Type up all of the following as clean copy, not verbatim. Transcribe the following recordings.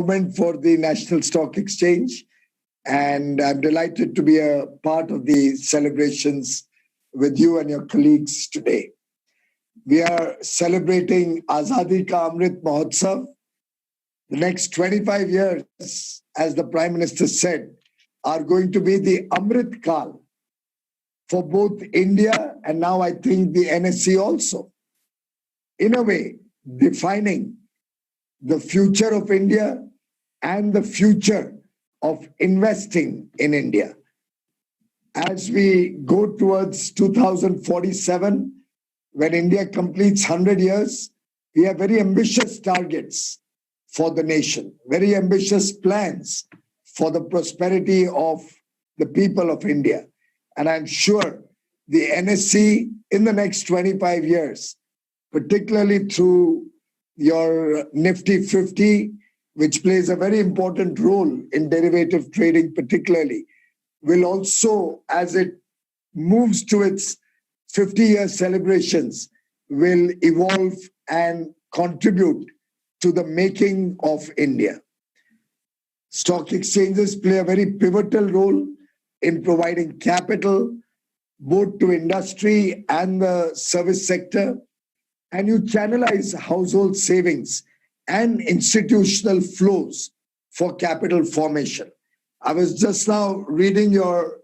moment for the National Stock Exchange, and I'm delighted to be a part of the celebrations with you and your colleagues today. We are celebrating Azadi Ka Amrit Mahotsav. The next 25 years, as the Prime Minister said, are going to be the Amrit Kal for both India and now I think the NSE also. In a way, defining the future of India and the future of investing in India. As we go towards 2047, when India completes 100 years, we have very ambitious targets for the nation, very ambitious plans for the prosperity of the people of India. And I'm sure the NSE in the next 25 years, particularly through your Nifty 50, which plays a very important role in derivative trading particularly, will also, as it moves to its 50-year celebrations, will evolve and contribute to the making of India. Stock exchanges play a very pivotal role in providing capital, both to industry and the service sector, and you channelize household savings and institutional flows for capital formation. I was just now reading your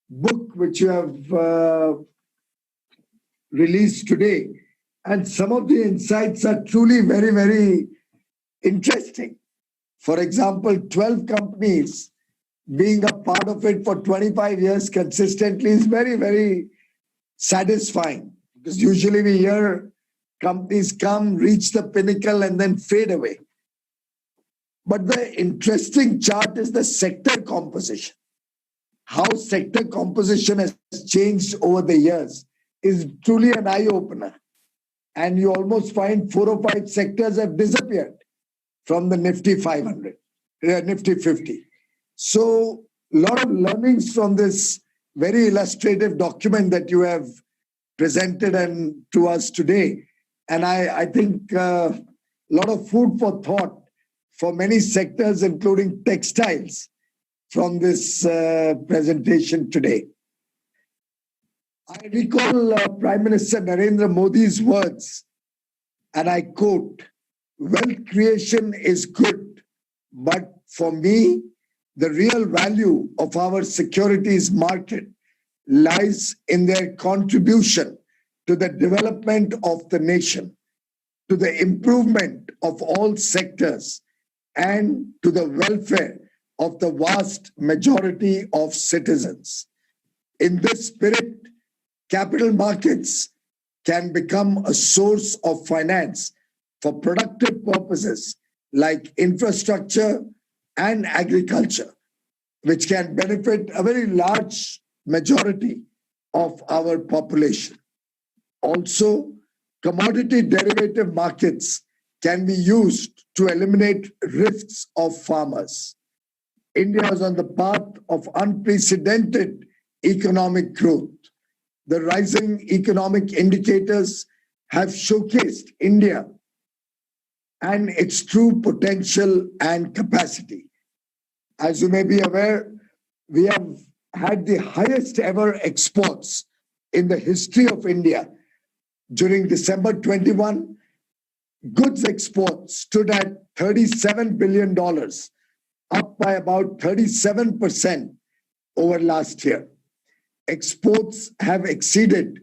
book, which you have released today, and some of the insights are truly very, very interesting. For example, 12 companies being a part of it for 25 years consistently is very, very satisfying, because usually we hear companies come, reach the pinnacle, and then fade away. But the interesting chart is the sector composition. How sector composition has changed over the years is truly an eye-opener. And you almost find 4 or 5 sectors have disappeared from the Nifty 500, Nifty 50. So a lot of learnings from this very illustrative document that you have presented and to us today. And I think a lot of food for thought for many sectors, including textiles, from this presentation today. I recall Prime Minister Narendra Modi's words, and I quote, "Wealth creation is good, but for me, the real value of our securities market lies in their contribution to the development of the nation, to the improvement of all sectors, and to the welfare of the vast majority of citizens. In this spirit, capital markets can become a source of finance for productive purposes like infrastructure and agriculture, which can benefit a very large majority of our population. Also, commodity derivative markets can be used to eliminate risks of farmers. India is on the path of unprecedented economic growth. The rising economic indicators have showcased India and its true potential and capacity. As you may be aware, we have had the highest ever exports in the history of India. During December 21, goods exports stood at $37 billion, up by about 37% over last year. Exports have exceeded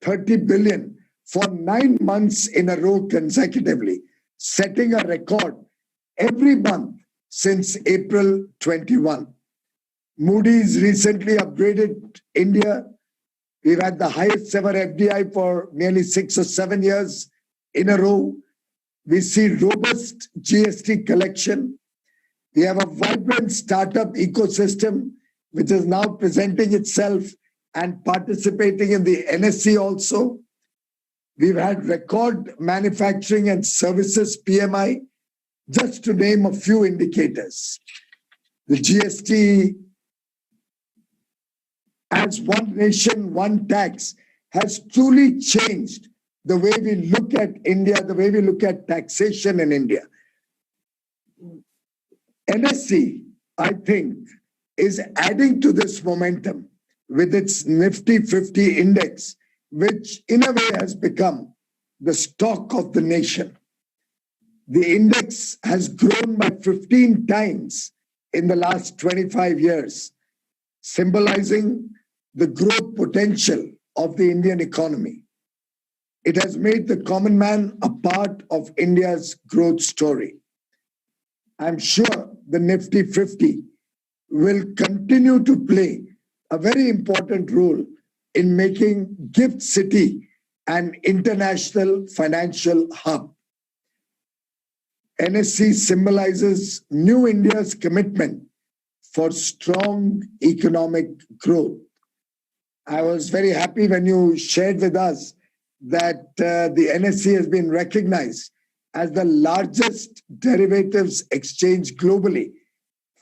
30 billion for 9 months in a row consecutively, setting a record every month since April 21. Moody's recently upgraded India. We've had the highest ever FDI for nearly 6 or 7 years in a row. We see robust GST collection. We have a vibrant startup ecosystem, which is now presenting itself and participating in the NSE also. We've had record manufacturing and services PMI, just to name a few indicators. The GST as one nation, one tax has truly changed the way we look at India, the way we look at taxation in India. NSE, I think, is adding to this momentum with its Nifty 50 index, which in a way has become the stock of the nation. The index has grown by 15 times in the last 25 years, symbolizing the growth potential of the Indian economy. It has made the common man a part of India's growth story. I'm sure the Nifty 50 will continue to play a very important role in making Gift City an international financial hub. NSE symbolizes New India's commitment for strong economic growth. I was very happy when you shared with us that the NSE has been recognized as the largest derivatives exchange globally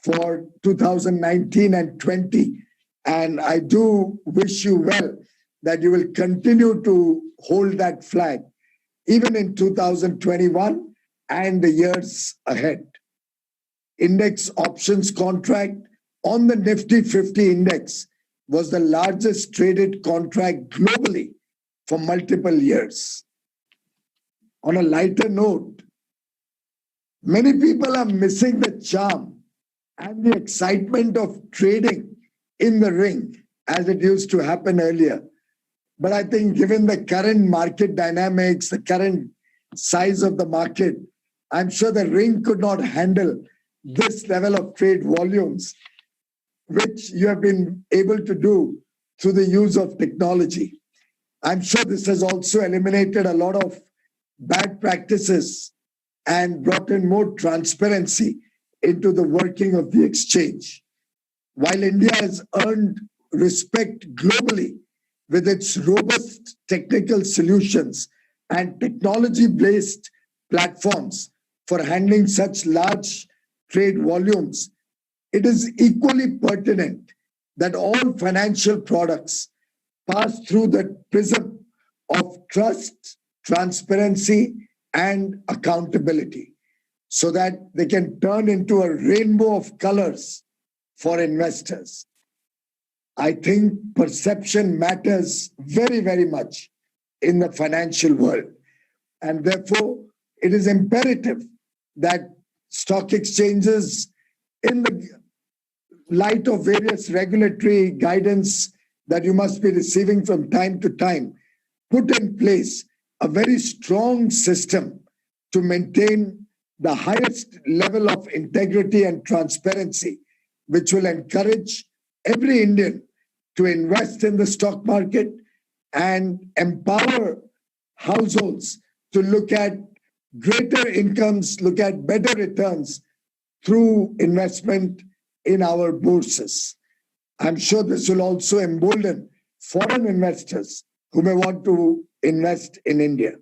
for 2019 and 20. And I do wish you well that you will continue to hold that flag even in 2021 and the years ahead. Index options contract on the Nifty 50 index was the largest traded contract globally for multiple years. On a lighter note, many people are missing the charm and the excitement of trading in the ring as it used to happen earlier. But I think given the current market dynamics, the current size of the market, I'm sure the ring could not handle this level of trade volumes, which you have been able to do through the use of technology. I'm sure this has also eliminated a lot of bad practices and brought in more transparency into the working of the exchange. While India has earned respect globally with its robust technical solutions and technology-based platforms for handling such large trade volumes, it is equally pertinent that all financial products pass through the prism of trust, transparency, and accountability so that they can turn into a rainbow of colors for investors. I think perception matters very, very much in the financial world. And therefore, it is imperative that stock exchanges, in the light of various regulatory guidance that you must be receiving from time to time, put in place a very strong system to maintain the highest level of integrity and transparency, which will encourage every Indian to invest in the stock market and empower households to look at greater incomes, look at better returns through investment in our bourses. I'm sure this will also embolden foreign investors who may want to invest in India.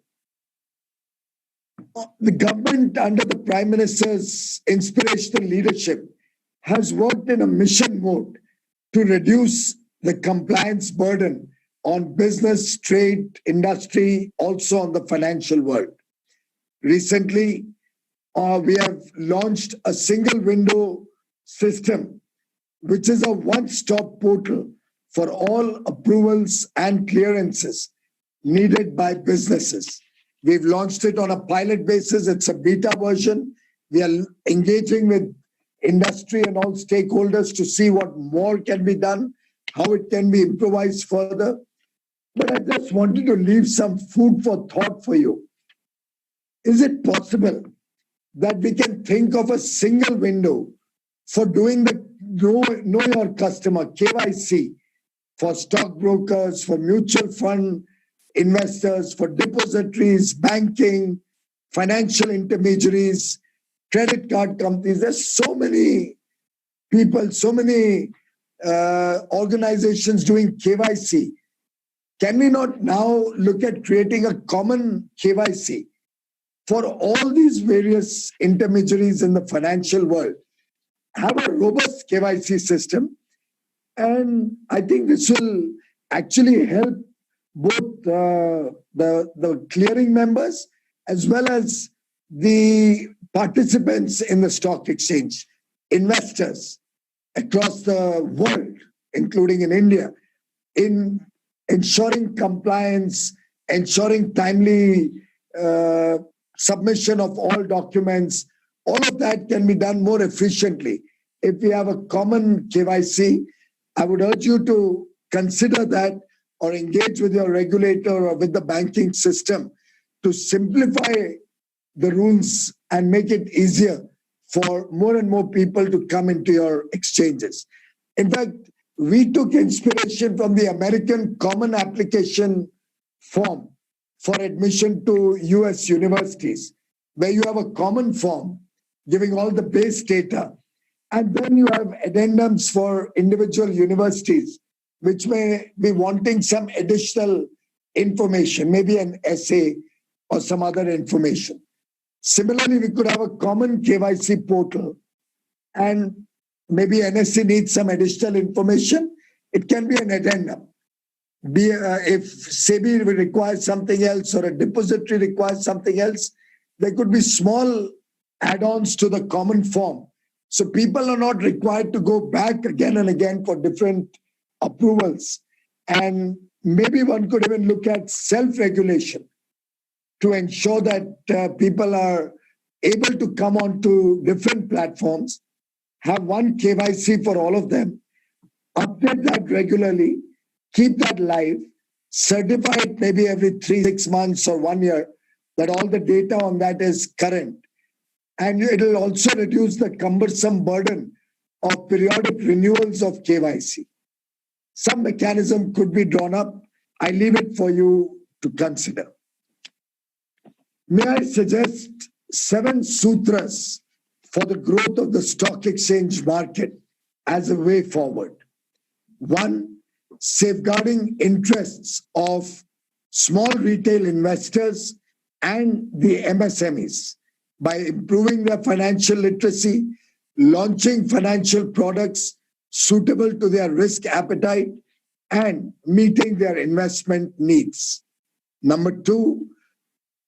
The government, under the Prime Minister's inspirational leadership, has worked in a mission mode to reduce the compliance burden on business, trade, industry, also on the financial world. Recently, we have launched a single window system, which is a one-stop portal for all approvals and clearances needed by businesses. We've launched it on a pilot basis. It's a beta version. We are engaging with industry and all stakeholders to see what more can be done, how it can be improvised further. But I just wanted to leave some food for thought for you. Is it possible that we can think of a single window for doing the know your customer, KYC, for stockbrokers, for mutual fund investors, for depositories, banking, financial intermediaries, credit card companies? There's so many people, so many organizations doing KYC. Can we not now look at creating a common KYC for all these various intermediaries in the financial world? Have a robust KYC system. And I think this will actually help both the clearing members as well as the participants in the stock exchange. investors across the world, including in India, in ensuring compliance, ensuring timely submission of all documents. All of that can be done more efficiently. If we have a common KYC, I would urge you to consider that or engage with your regulator or with the banking system to simplify the rules and make it easier for more and more people to come into your exchanges. In fact, we took inspiration from the American Common Application Form for admission to US universities, where you have a common form giving all the base data, and then you have addendums for individual universities, which may be wanting some additional information, maybe an essay or some other information. Similarly, we could have a common KYC portal, and maybe NSE needs some additional information. It can be an addendum. If SEBI requires something else or a depository requires something else, there could be small add-ons to the common form. So people are not required to go back again and again for different approvals. And maybe one could even look at self-regulation to ensure that people are able to come onto different platforms, have one KYC for all of them, update that regularly, keep that live, certify it maybe every 3-6 months or 1 year that all the data on that is current. And it will also reduce the cumbersome burden of periodic renewals of KYC. Some mechanism could be drawn up. I leave it for you to consider. May I suggest 7 sutras for the growth of the stock exchange market as a way forward. 1, safeguarding interests of small retail investors and the MSMEs by improving their financial literacy, launching financial products suitable to their risk appetite, and meeting their investment needs. Number 2,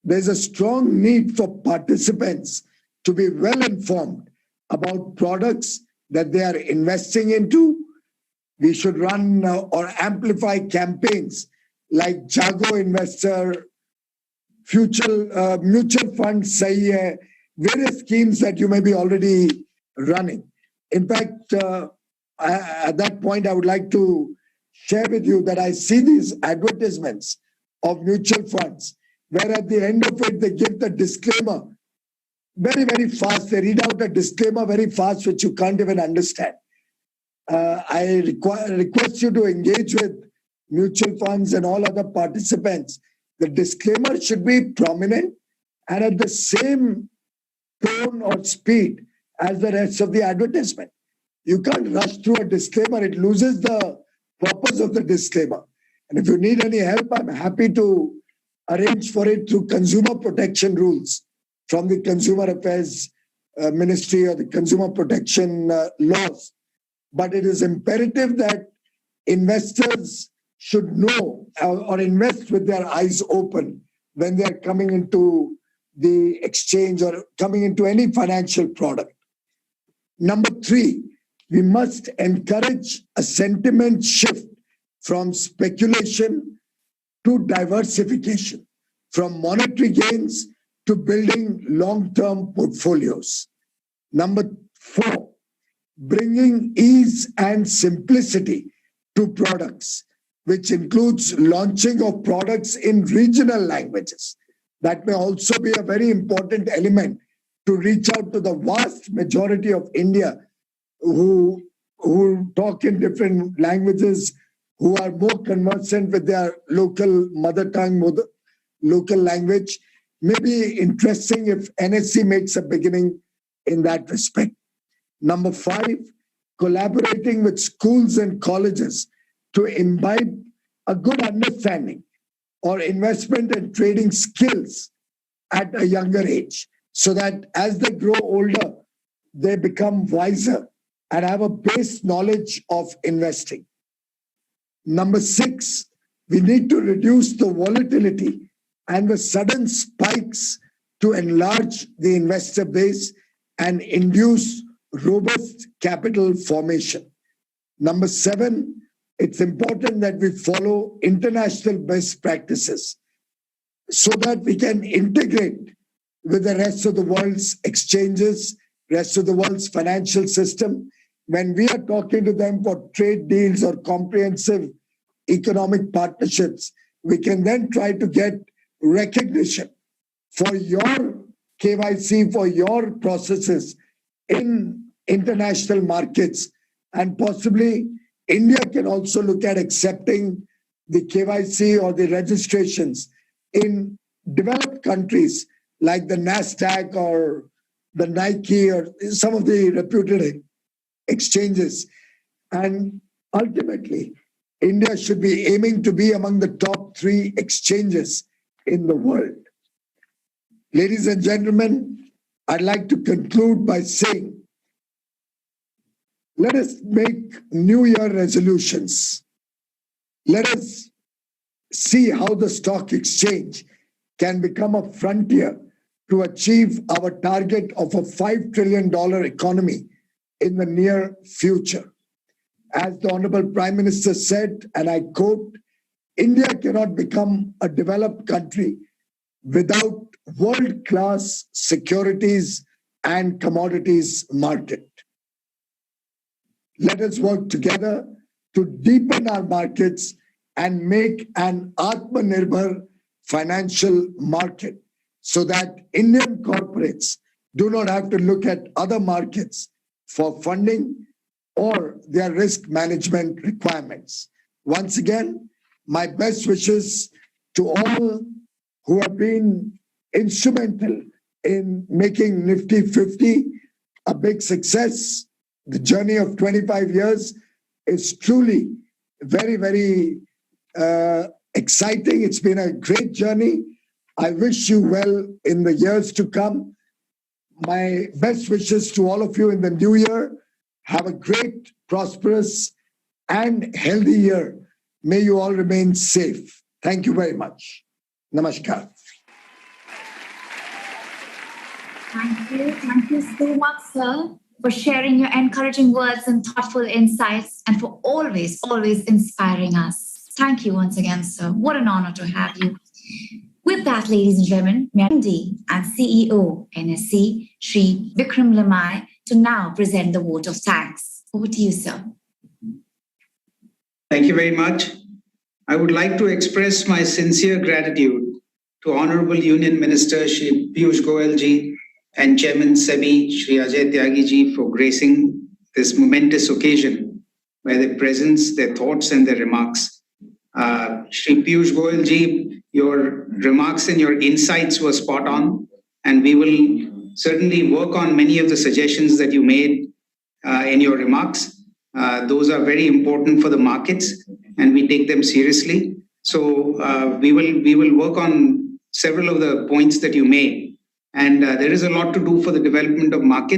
there's a strong need for participants to be well informed about products that they are investing into. We should run or amplify campaigns like Jago Investor, Future Mutual Fund Sahi Hai, various schemes that you may be already running. In fact, at that point, I would like to share with you that I see these advertisements of mutual funds, where at the end of it, they give the disclaimer very, very fast. They read out a disclaimer very fast, which you can't even understand. I request you to engage with mutual funds and all other participants. The disclaimer should be prominent and at the same tone or speed as the rest of the advertisement. You can't rush through a disclaimer. It loses the purpose of the disclaimer. And if you need any help, I'm happy to arrange for it through consumer protection rules from the Consumer Affairs Ministry or the consumer protection laws. But it is imperative that investors should know or invest with their eyes open when they're coming into the exchange or coming into any financial product. Number 3, we must encourage a sentiment shift from speculation to diversification, from monetary gains to building long-term portfolios. Number 4, bringing ease and simplicity to products, which includes launching of products in regional languages. That may also be a very important element to reach out to the vast majority of India who talk in different languages, who are more conversant with their local mother tongue, local language. Maybe interesting if NSE makes a beginning in that respect. Number 5, collaborating with schools and colleges to imbibe a good understanding or investment and trading skills at a younger age, so that as they grow older, they become wiser and have a base knowledge of investing. Number 6, we need to reduce the volatility and the sudden spikes to enlarge the investor base and induce robust capital formation. Number 7, it's important that we follow international best practices so that we can integrate with the rest of the world's exchanges, rest of the world's financial system. When we are talking to them for trade deals or comprehensive economic partnerships, we can then try to get recognition for your KYC, for your processes in international markets. And possibly India can also look at accepting the KYC or the registrations in developed countries like the NASDAQ or the Nike or some of the reputed exchanges. And ultimately, India should be aiming to be among the top 3 exchanges in the world. Ladies and gentlemen, I'd like to conclude by saying, let us make New Year resolutions. Let us see how the stock exchange can become a frontier to achieve our target of a $5 trillion economy in the near future. As the Honorable Prime Minister said, and I quote, India cannot become a developed country without world-class securities and commodities market. Let us work together to deepen our markets and make an Atmanirbhar financial market so that Indian corporates do not have to look at other markets for funding or their risk management requirements. Once again, my best wishes to all who have been instrumental in making Nifty 50 a big success. The journey of 25 years is truly very, very exciting. It's been a great journey. I wish you well in the years to come. My best wishes to all of you in the new year. Have a great, prosperous, and healthy year. May you all remain safe. Thank you very much. Namaskar. Thank you so much, sir, for sharing your encouraging words and thoughtful insights, and for always, always inspiring us. Thank you once again, sir. What an honor to have you. With that, ladies and gentlemen, MD and CEO NSE, Shri Vikram Lamai, to now present the vote of thanks. Over to you, sir. Thank you very much. I would like to express my sincere gratitude to Honorable Union Minister Shri Piyush Goyal ji and Chairman SEBI Shri Ajay Tyagi ji for gracing this momentous occasion by their presence, their thoughts and their remarks. Shri Piyush Goyal ji, your remarks and your insights were spot on, and we will certainly work on many of the suggestions that you made in your remarks. Those are very important for the markets, and we take them seriously. So we will work on several of the points that you made, and there is a lot to do for the development of markets.